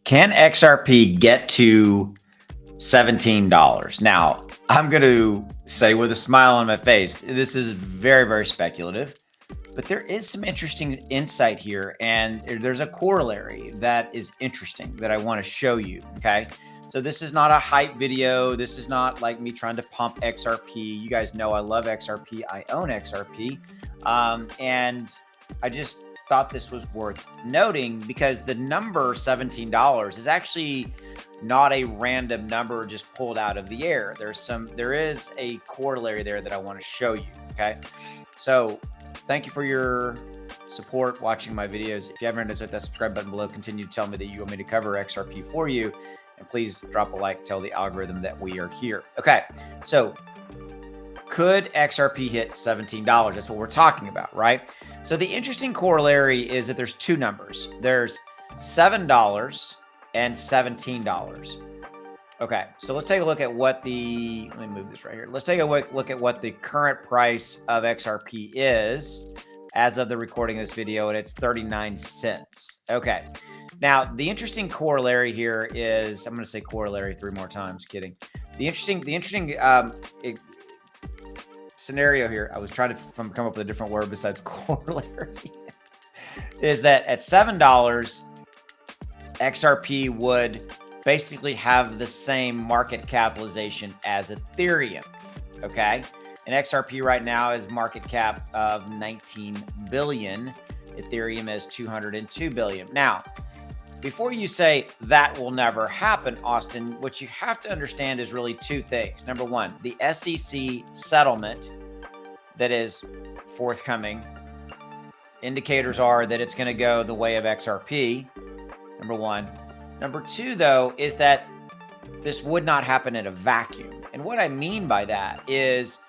Can XRP get to $17? Now, I'm going to say with a smile on my face, this is very, very speculative, but there is some interesting insight here. And there's a corollary that is interesting that I want to show you. Okay. So this is not a hype video. This is not like me trying to pump XRP. You guys know I love XRP. I own XRP. And I just thought this was worth noting because the number $17 is actually not a random number just pulled out of the air. There is a corollary there that I want to show you. Okay. So thank you for your support watching my videos. If you haven't hit that subscribe button below, continue to tell me that you want me to cover XRP for you. And please drop a like, tell the algorithm that we are here. Okay. So could XRP hit $17? That's what we're talking about, right? So the interesting corollary is that there's two numbers. There's $7 and $17. Okay, so let's take a look at what let me move this right here. Let's take a look at what the current price of XRP is as of the recording of this video, and it's 39 cents. Okay, now the interesting corollary here is, I'm going to say corollary 3 more times, kidding. The interesting scenario here, I was trying to come up with a different word besides corollary, is that at $7, XRP would basically have the same market capitalization as Ethereum. Okay. And XRP right now is market cap of 19 billion. Ethereum is 202 billion. Now, before you say that will never happen, Austin, what you have to understand is really two things. Number one, the SEC settlement that is forthcoming. Indicators are that it's going to go the way of XRP. Number one. Number two, though, is that this would not happen in a vacuum. And what I mean by that is,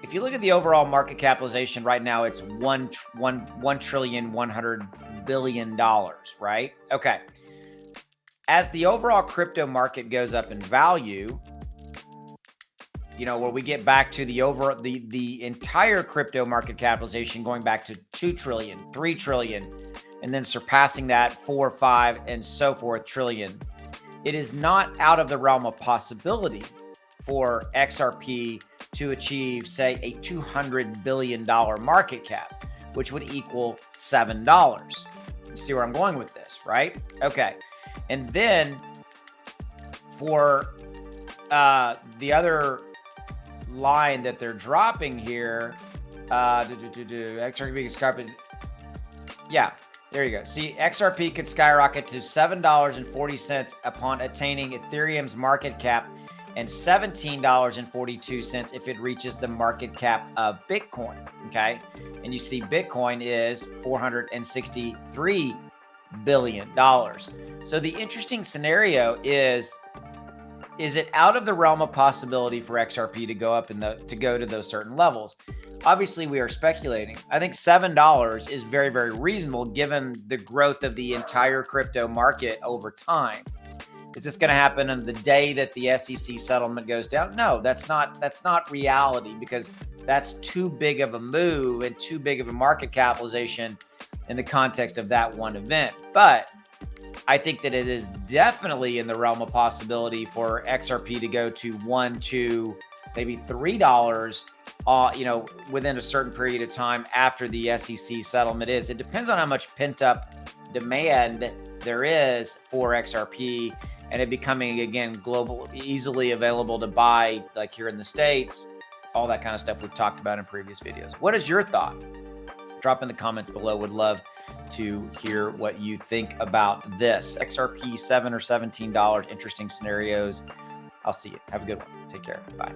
if you look at the overall market capitalization right now, it's $1 trillion, $100 billion, right? Okay. As the overall crypto market goes up in value, you know, where we get back to the entire crypto market capitalization going back to 2 trillion, 3 trillion, and then surpassing that 4, 5, and so forth trillion. It is not out of the realm of possibility for XRP to achieve, say, a $200 billion market cap, which would equal $7. You see where I'm going with this, right? Okay. And then for the other line that they're dropping here, XRP skyrocket. Yeah, there you go. See, XRP could skyrocket to $7.40 upon attaining Ethereum's market cap and $17.42 if it reaches the market cap of Bitcoin. Okay. And you see Bitcoin is $463 billion. So the interesting scenario is it out of the realm of possibility for XRP to go up to go to those certain levels? Obviously, we are speculating. I think $7 is very, very reasonable given the growth of the entire crypto market over time. Is this going to happen on the day that the SEC settlement goes down? No, that's not reality, because that's too big of a move and too big of a market capitalization in the context of that one event. But I think that it is definitely in the realm of possibility for XRP to go to $1, $2, maybe $3, you know, within a certain period of time after the SEC settlement is. It depends on how much pent up demand there is for XRP and it becoming, again, global, easily available to buy, like here in the States, all that kind of stuff we've talked about in previous videos. What is your thought? Drop in the comments below. Would love to hear what you think about this. XRP $7 or $17, interesting scenarios. I'll see you. Have a good one. Take care. Bye.